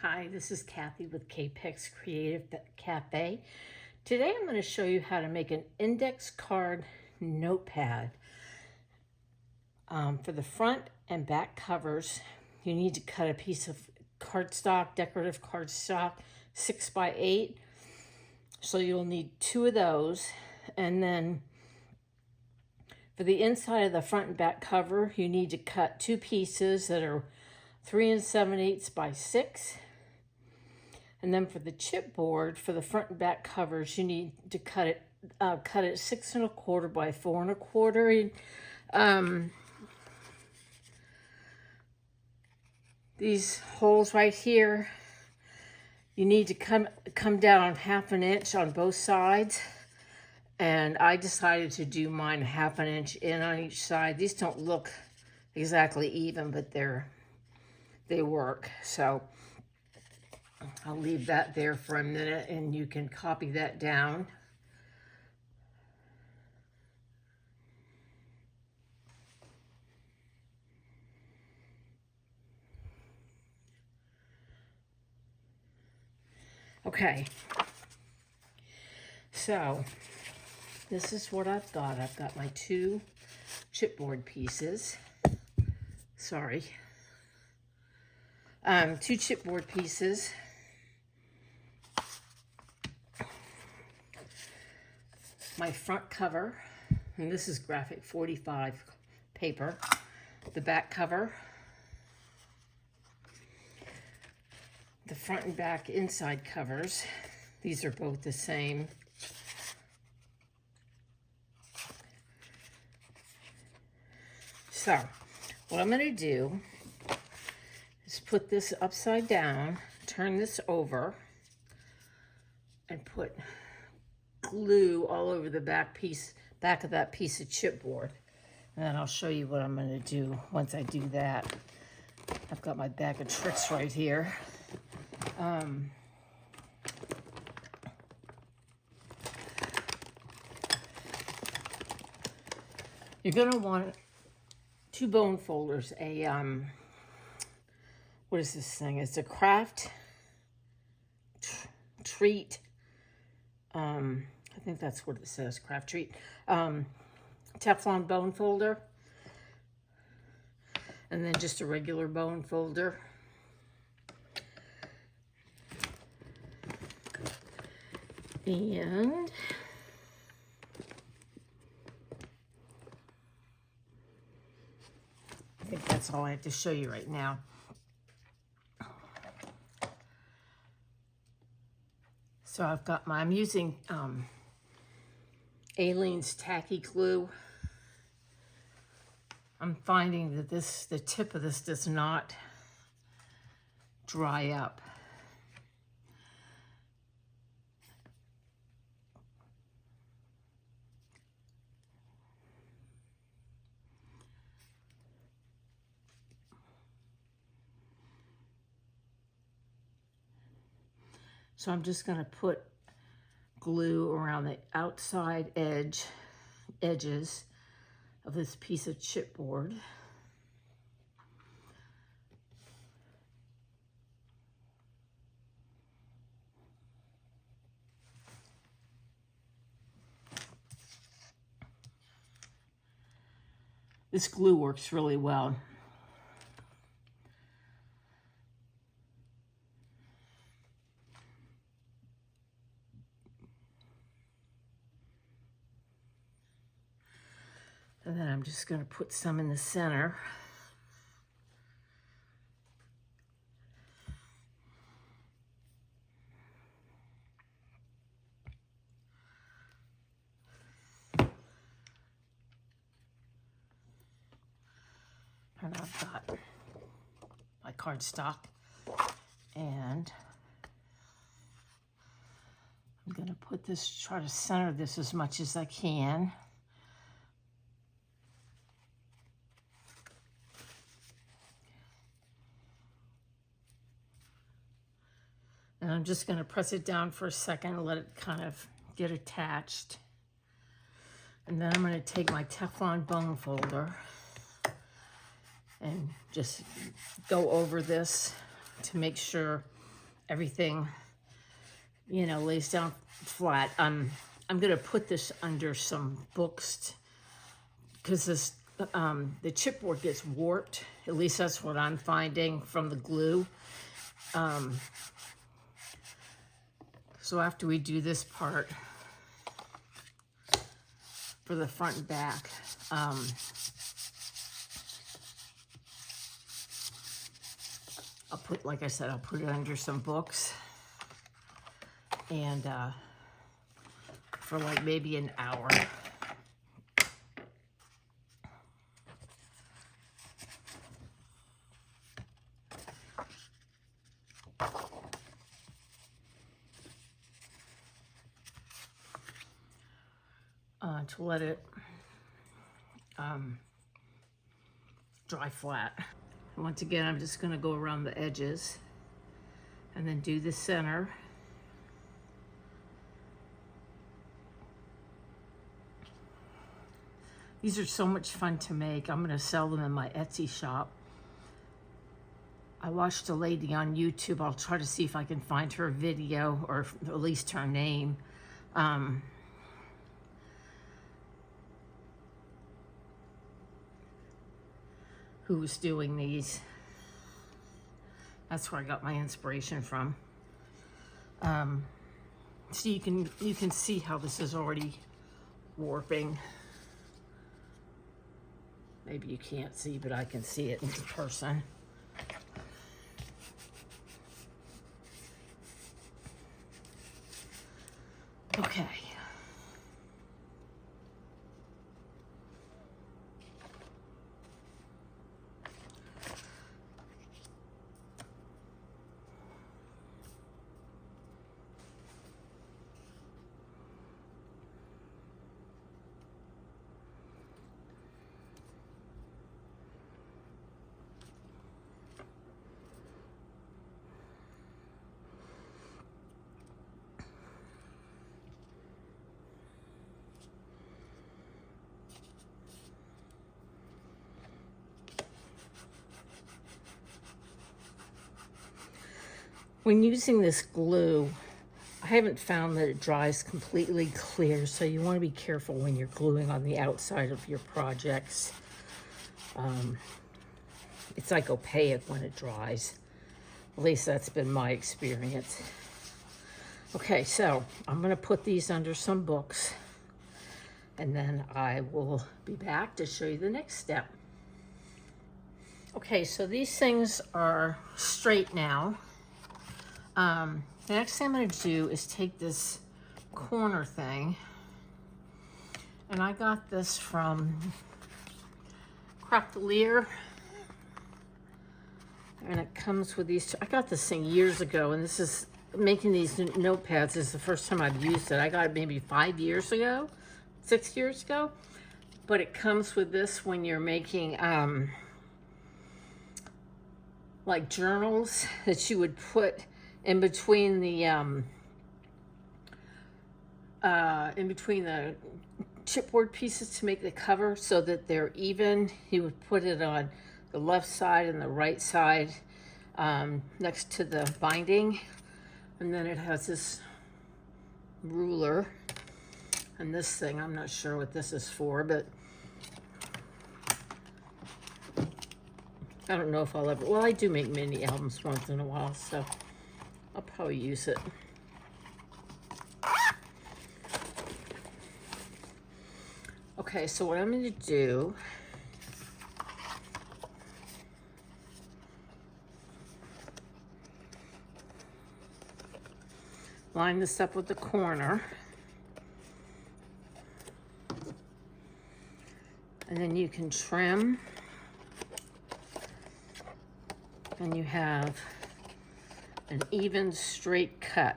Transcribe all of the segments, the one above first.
Hi, this is Kathy with Capex Creative Cafe. Today I'm going to show you how to make an index card notepad. For the front and back covers, you need to cut a piece of cardstock, decorative cardstock, 6x8. So you'll need 2 of those. And then for the inside of the front and back cover, you need to cut 2 pieces that are 3 7/8 by 6. And then for the chipboard, for the front and back covers, you need to cut it 6 1/4 by 4 1/4. These holes right here, you need to come down 1/2 inch on both sides. And I decided to do mine 1/2 inch in on each side. These don't look exactly even, but they work. So I'll leave that there for a minute and you can copy that down. Okay, so this is what I've got. I've got my 2 chipboard pieces. Sorry. 2 chipboard pieces. My front cover, and this is graphic 45 paper. The back cover. The front and back inside covers. These are both the same. So, what I'm going to do is put this upside down, turn this over, and put glue all over the back of that piece of chipboard. And then I'll show you what I'm going to do once I do that. I've got my bag of tricks right here. You're going to want 2 bone folders. What is this thing? It's a craft treat. I think that's what it says, craft treat. Teflon bone folder. And then just a regular bone folder. And I think that's all I have to show you right now. So I've got I'm using Aleene's tacky glue. I'm finding that the tip of this does not dry up. So I'm just going to put glue around the outside edges of this piece of chipboard. This glue works really well. And then I'm just going to put some in the center. And I've got my cardstock. And I'm going to put this, try to center this as much as I can. And I'm just going to press it down for a second and let it kind of get attached. And then I'm going to take my Teflon bone folder and just go over this to make sure everything, you know, lays down flat. I'm going to put this under some books because this the chipboard gets warped. At least that's what I'm finding from the glue. So after we do this part for the front and back, I'll put, like I said, I'll put it under some books and for like maybe an hour. To let it dry flat. Once again, I'm just going to go around the edges and then do the center. These are so much fun to make. I'm going to sell them in my Etsy shop. I watched a lady on YouTube. I'll try to see if I can find her video or at least her name. Who was doing these. That's where I got my inspiration from. So you can see how this is already warping. Maybe you can't see, but I can see it in person. Okay. When using this glue, I haven't found that it dries completely clear, so you want to be careful when you're gluing on the outside of your projects. It's like opaque when it dries. At least that's been my experience. Okay, so I'm going to put these under some books, and then I will be back to show you the next step. Okay, so these things are straight now. The next thing I'm going to do is take this corner thing, and I got this from Crafty, and it comes with these two. I got this thing years ago, and this is making these notepads is the first time I've used it. I got it maybe 5 years ago, 6 years ago, but it comes with this when you're making like journals that you would put in between the chipboard pieces to make the cover so that they're even. You would put it on the left side and the right side next to the binding, and then it has this ruler and this thing. I'm not sure what this is for, but I don't know if I'll ever. Well, I do make mini albums once in a while, so I'll probably use it. Okay, so what I'm going to do, line this up with the corner, and then you can trim, and you have an even straight cut.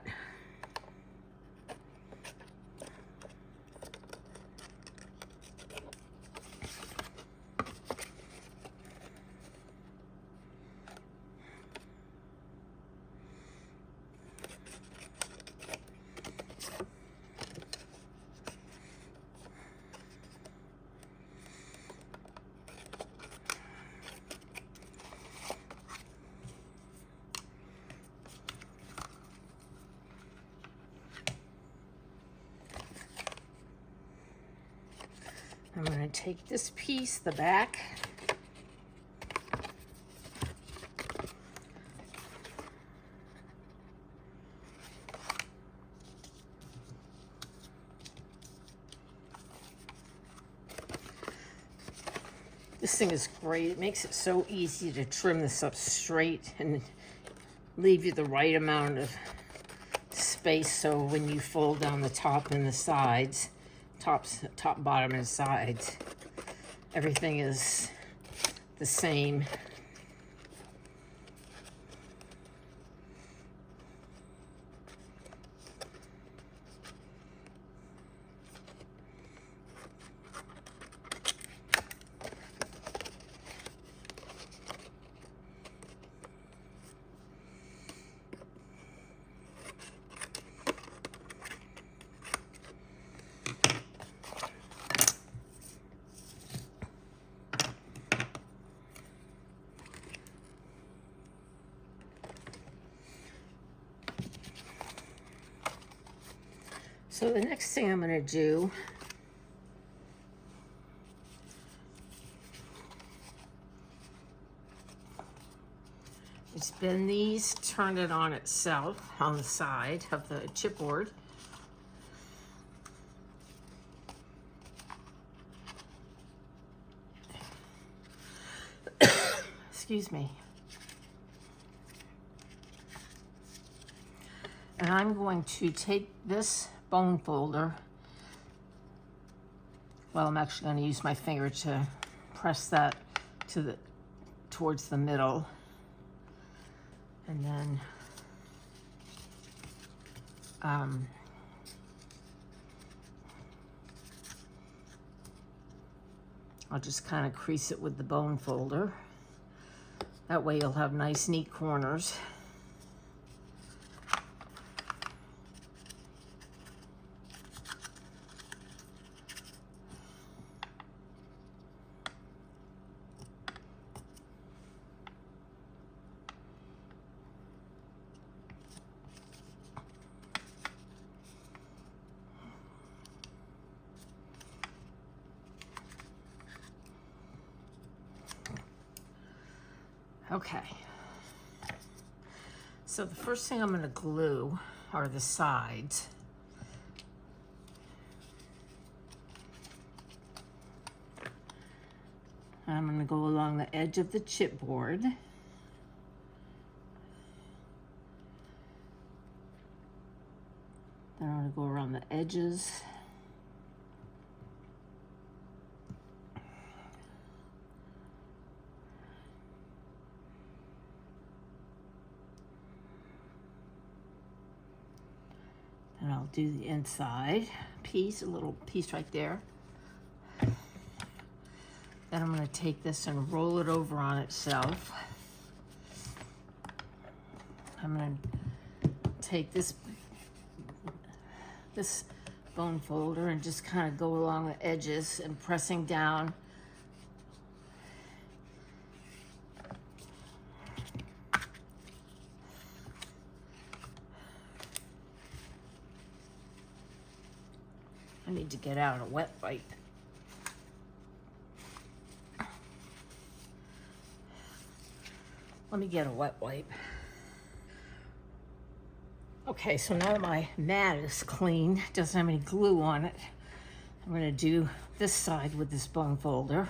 I'm going to take this piece, the back, this thing is great. It makes it so easy to trim this up straight and leave you the right amount of space so when you fold down the top and the sides, top, bottom, and sides, everything is the same. So the next thing I'm going to do is bend these, turn it on itself on the side of the chipboard. Excuse me. And I'm going to take this bone folder. Well, I'm actually going to use my finger to press that towards the middle. And then I'll just kind of crease it with the bone folder. That way you'll have nice, neat corners. Okay, so the first thing I'm going to glue are the sides. I'm going to go along the edge of the chipboard. Then I'm going to go around the edges. And I'll do the inside piece, a little piece right there. Then I'm going to take this and roll it over on itself. I'm going to take this bone folder and just kind of go along the edges and pressing down. I need to get out a wet wipe. Let me get a wet wipe. Okay, so now that my mat is clean, doesn't have any glue on it, I'm going to do this side with this bone folder.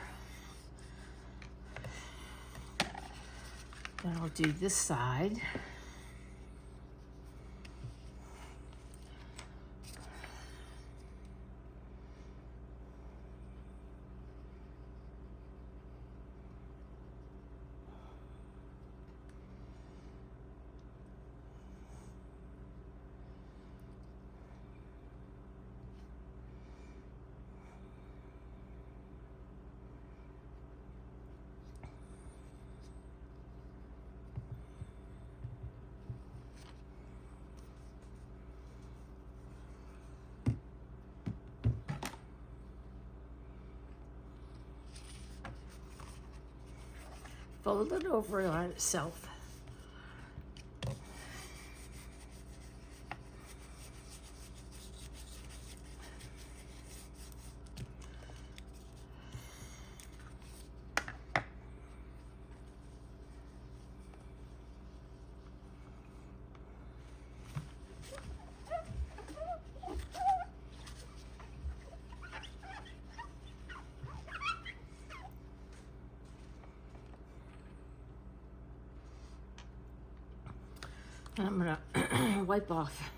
Then I'll do this side. Fold it over on itself. I'm gonna wipe off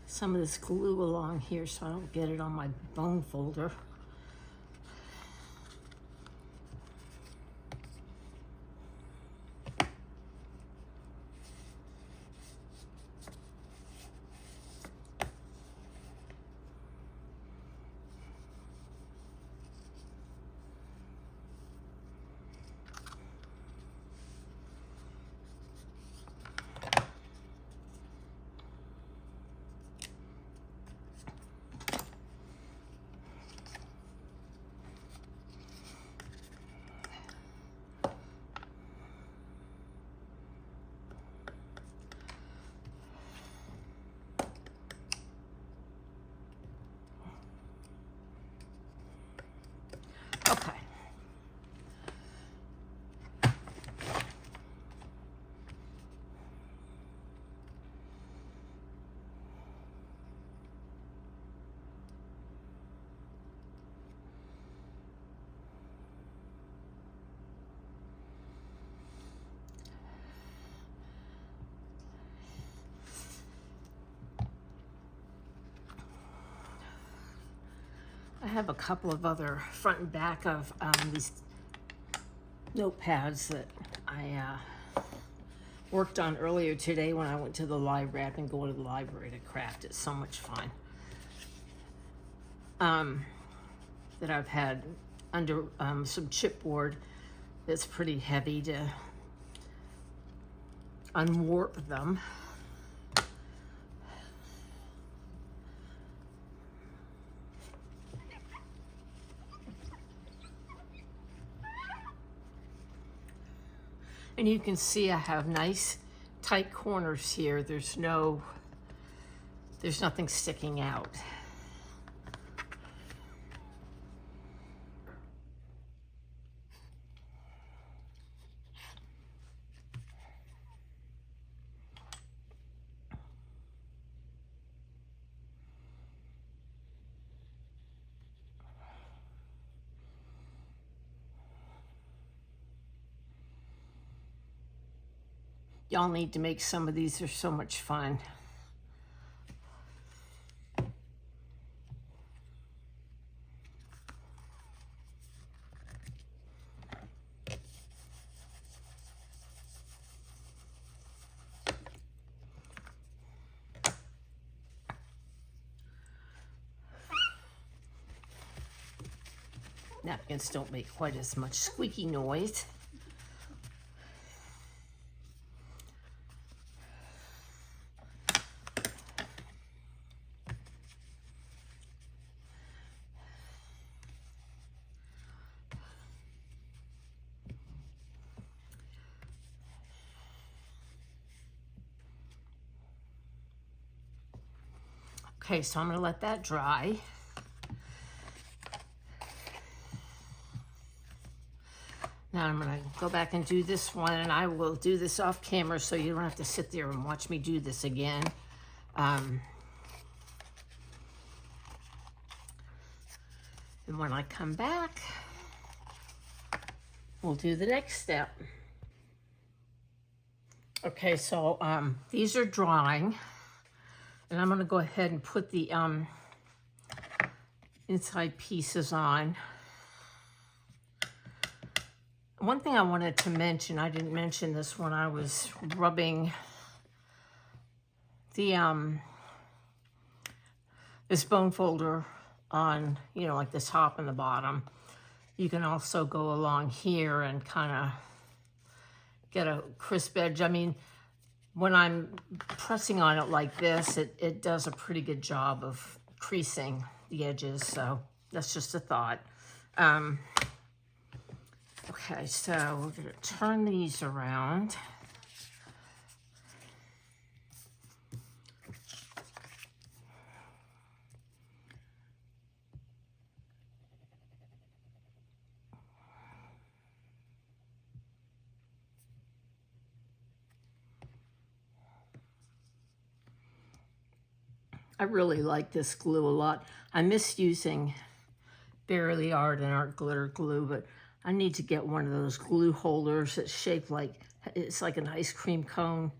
some of this glue along here so I don't get it on my bone folder. Okay. I have a couple of other front and back of these notepads that I worked on earlier today when I went to the library. I've been going to the library to craft. It's so much fun. That I've had under some chipboard that's pretty heavy to unwarp them. And you can see I have nice tight corners here. There's nothing sticking out. Y'all need to make some of these. They're so much fun. Napkins don't make quite as much squeaky noise. Okay, so I'm going to let that dry. Now I'm going to go back and do this one, and I will do this off camera so you don't have to sit there and watch me do this again. And when I come back, we'll do the next step. Okay, so these are drying. And I'm going to go ahead and put the inside pieces on. One thing I wanted to mention, I didn't mention this when I was rubbing the this bone folder on, you know, like the top and the bottom. You can also go along here and kind of get a crisp edge. I mean, when I'm pressing on it like this, it does a pretty good job of creasing the edges, so that's just a thought. Okay, so we're going to turn these around. I really like this glue a lot. I miss using Barely Art and Art Glitter glue, but I need to get one of those glue holders that's shaped like, it's like an ice cream cone.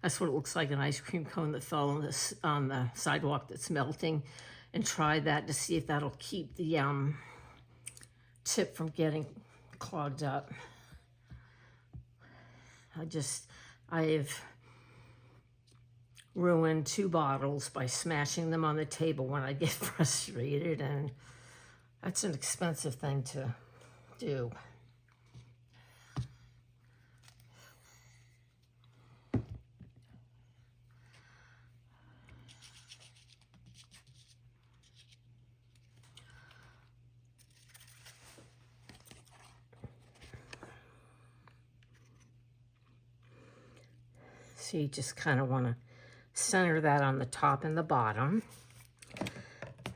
That's what it looks like, an ice cream cone that fell on the sidewalk that's melting. And try that to see if that'll keep the tip from getting clogged up. I've ruined 2 bottles by smashing them on the table when I get frustrated, and that's an expensive thing to do. So you just kind of want to center that on the top and the bottom.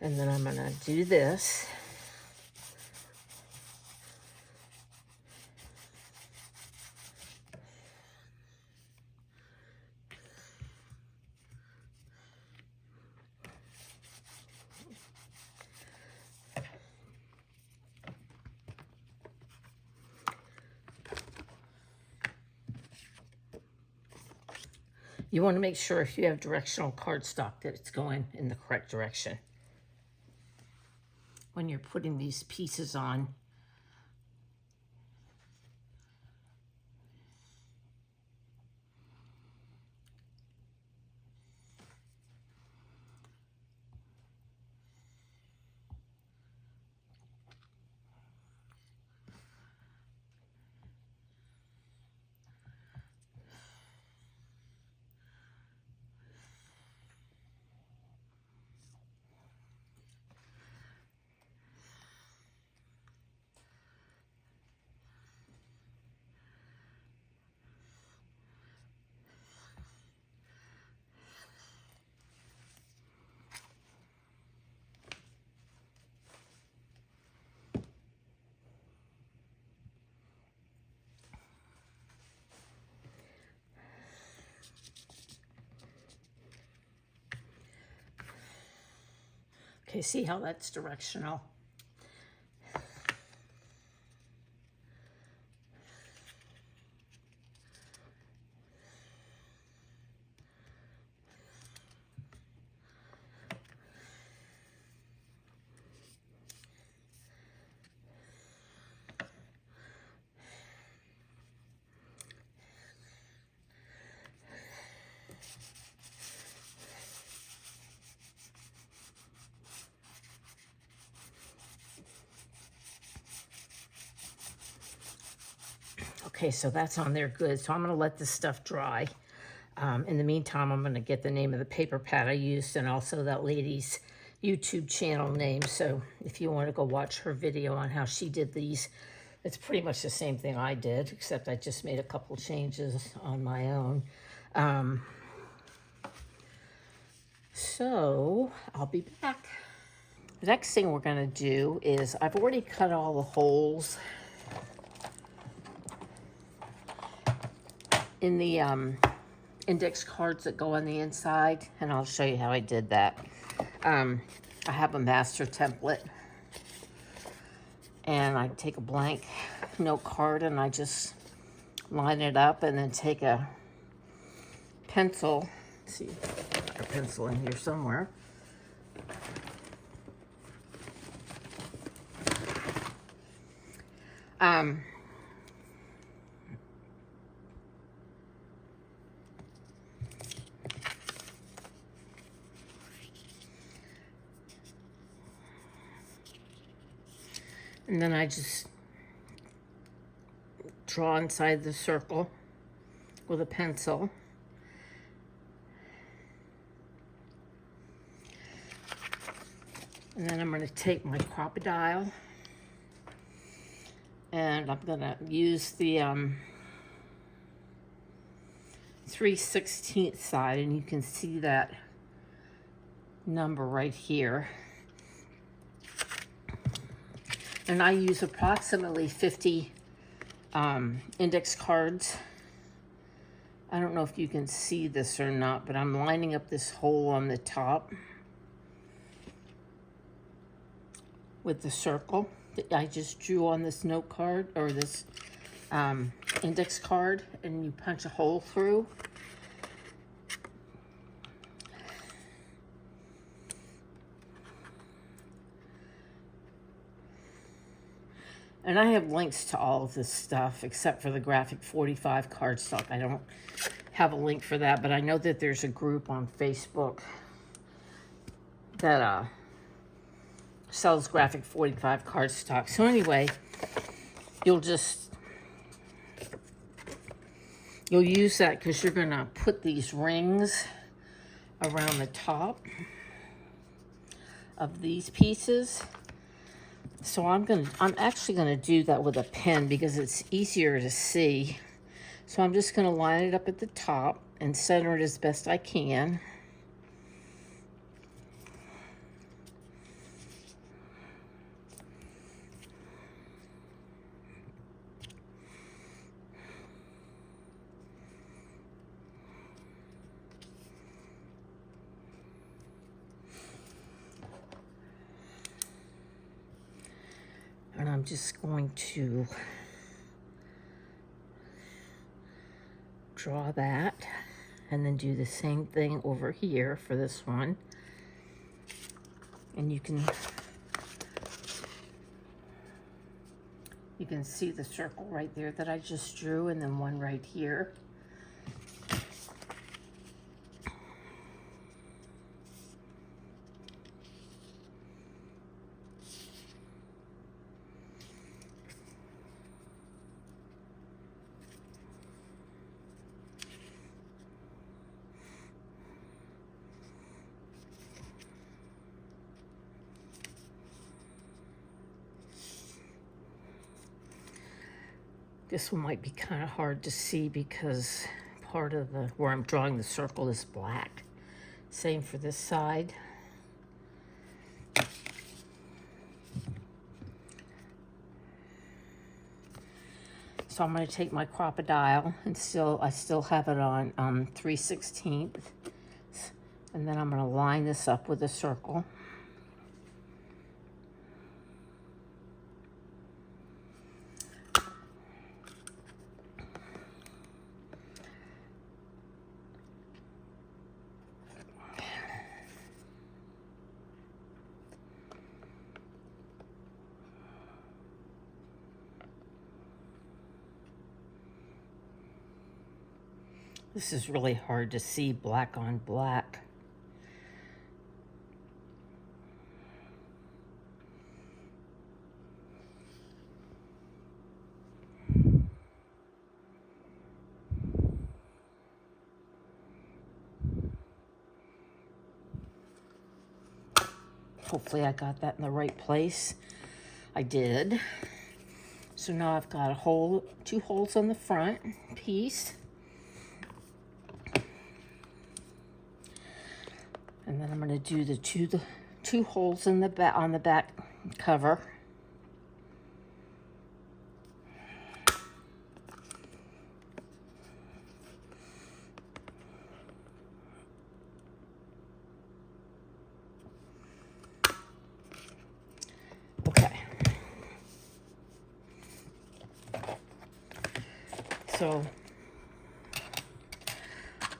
And then I'm going to do this. You want to make sure if you have directional cardstock that it's going in the correct direction when you're putting these pieces on. Okay, see how that's directional? Okay, so that's on there good. So I'm going to let this stuff dry. In the meantime, I'm going to get the name of the paper pad I used and also that lady's YouTube channel name. So if you want to go watch her video on how she did these, it's pretty much the same thing I did, except I just made a couple changes on my own. So I'll be back. The next thing we're going to do is I've already cut all the holes in the index cards that go on the inside, and I'll show you how I did that. I have a master template, and I take a blank note card and I just line it up, and then take a pencil. Let's see, a pencil in here somewhere. And then I just draw inside the circle with a pencil. And then I'm going to take my crocodile and I'm going to use the 3/16 side, and you can see that number right here. And I use approximately 50 index cards. I don't know if you can see this or not, but I'm lining up this hole on the top with the circle that I just drew on this note card, or this index card, and you punch a hole through. And I have links to all of this stuff except for the graphic 45 cardstock. I don't have a link for that, but I know that there's a group on Facebook that sells graphic 45 cardstock. So anyway, you'll use that because you're gonna put these rings around the top of these pieces. So I'm actually gonna do that with a pen because it's easier to see. So I'm just gonna line it up at the top and center it as best I can. And I'm just going to draw that and then do the same thing over here for this one. And you can see the circle right there that I just drew, and then one right here. This one might be kind of hard to see because part of where I'm drawing the circle is black. Same for this side. So I'm going to take my crocodile and I still have it on 3/16, and then I'm going to line this up with a circle. This is really hard to see black on black. Hopefully I got that in the right place. I did. So now I've got two holes on the front piece. And then I'm going to do the two holes in the back on the back cover. Okay. So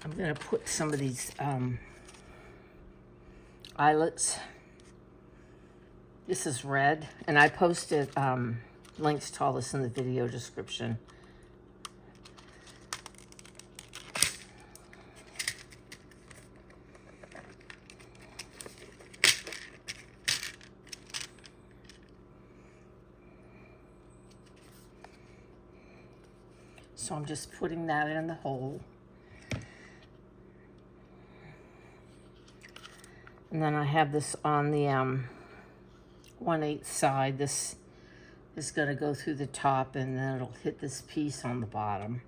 I'm going to put some of these eyelets. This is red, and I posted links to all this in the video description. So I'm just putting that in the hole. And then I have this on the 1/8 side. This is going to go through the top, and then it'll hit this piece on the bottom.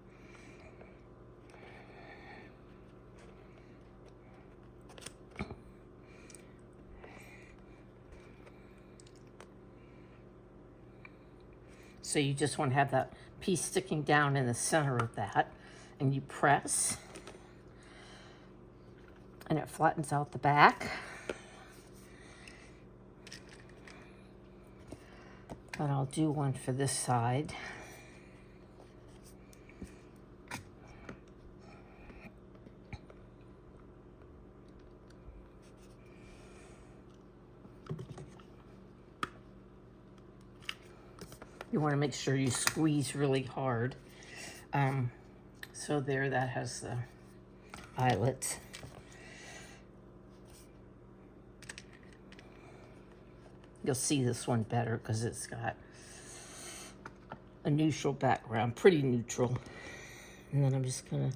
So you just want to have that piece sticking down in the center of that, and you press, and it flattens out the back. But I'll do one for this side. You want to make sure you squeeze really hard. So there, that has the eyelets. You'll see this one better because it's got a neutral background, pretty neutral. And then I'm just gonna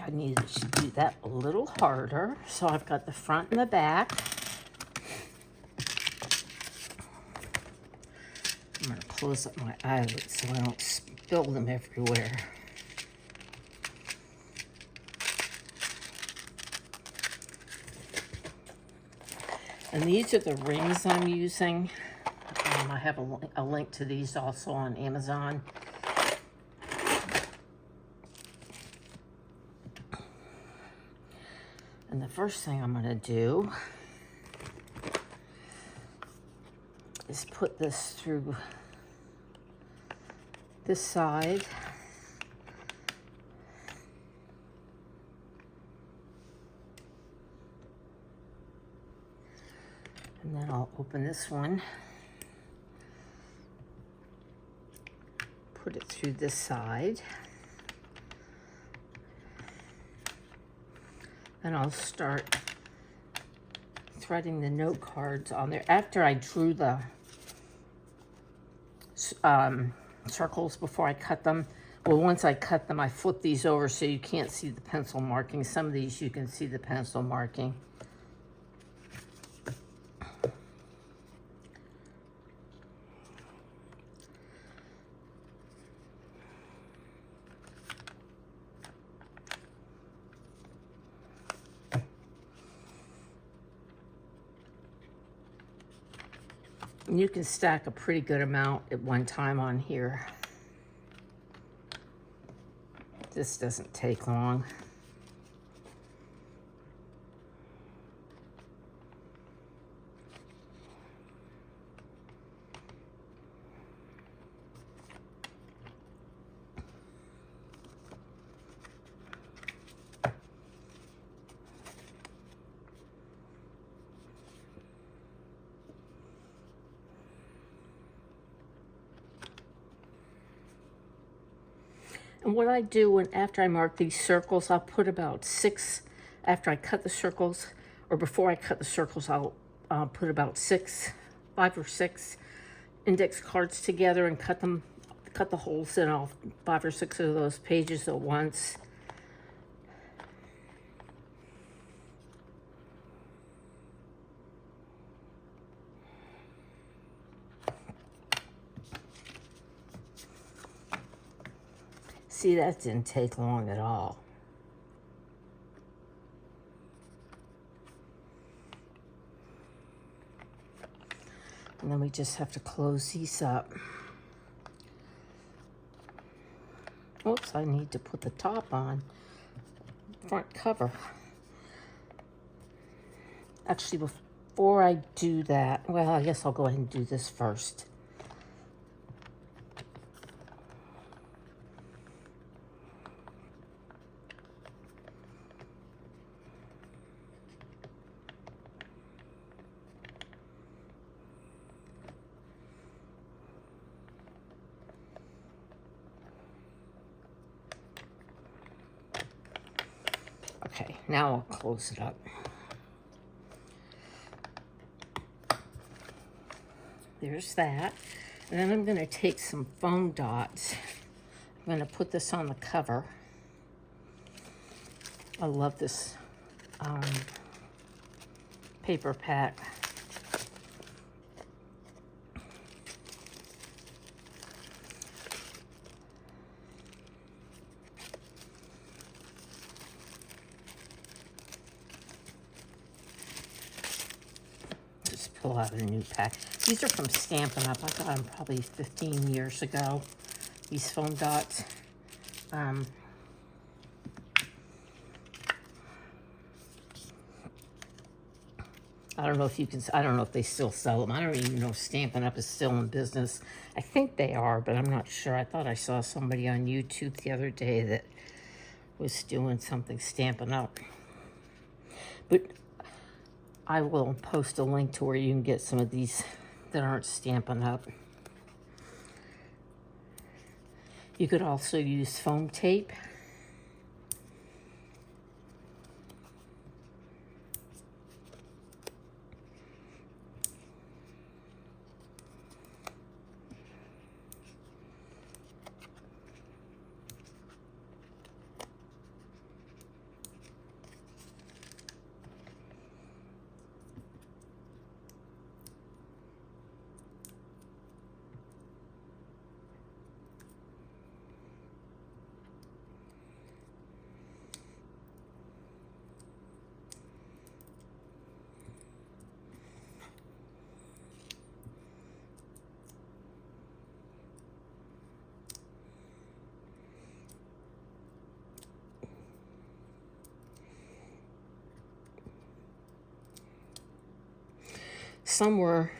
I needed to do that a little harder. So I've got the front and the back. I'm going to close up my eyelets so I don't spill them everywhere. And these are the rings I'm using. I have a link to these also on Amazon. And the first thing I'm going to do is put this through this side. And then I'll open this one, put it through this side. And I'll start threading the note cards on there. After I drew the circles before I cut them, well, once I cut them, I flip these over so you can't see the pencil marking. Some of these you can see the pencil marking. And you can stack a pretty good amount at one time on here. This doesn't take long. And what I do when after I mark these circles, I'll put about 6, after I cut the circles, or before I cut the circles, I'll put about 5 or 6 index cards together and cut the holes in all 5 or 6 of those pages at once. See, that didn't take long at all. And then we just have to close these up. Oops, I need to put the top on. Front cover. Actually, before I do that, well, I guess I'll go ahead and do this first. Okay, now I'll close it up. There's that. And then I'm going to take some foam dots. I'm going to put this on the cover. I love this paper pack. just pull out a new pack. These are from Stampin' Up. I got them probably 15 years ago. These foam dots. I don't know if you can, I don't know if they still sell them. I don't even know if Stampin' Up is still in business. I think they are, but I'm not sure. I thought I saw somebody on YouTube the other day that was doing something Stampin' Up. But I will post a link to where you can get some of these that aren't Stampin' Up. You could also use foam tape. Somewhere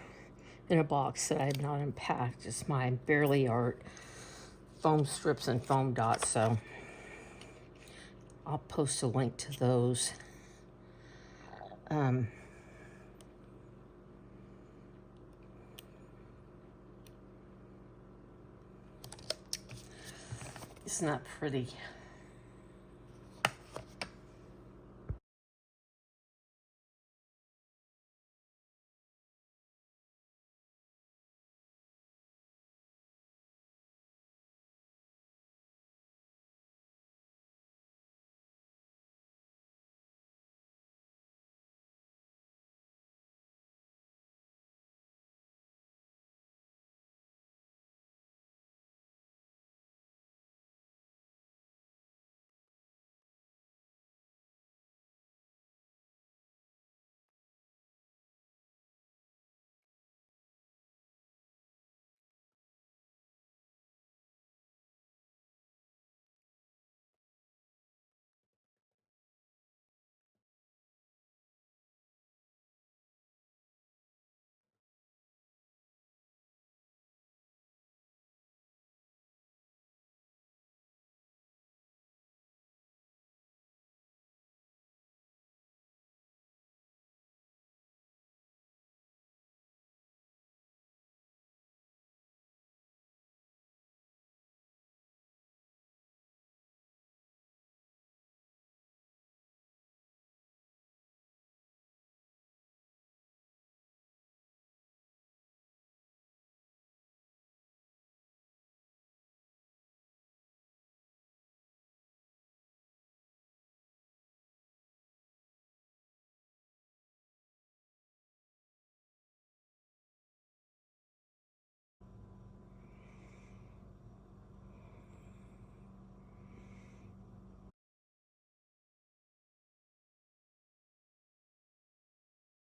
in a box that I have not unpacked is my Barely Art foam strips and foam dots, so I'll post a link to those. Isn't that pretty?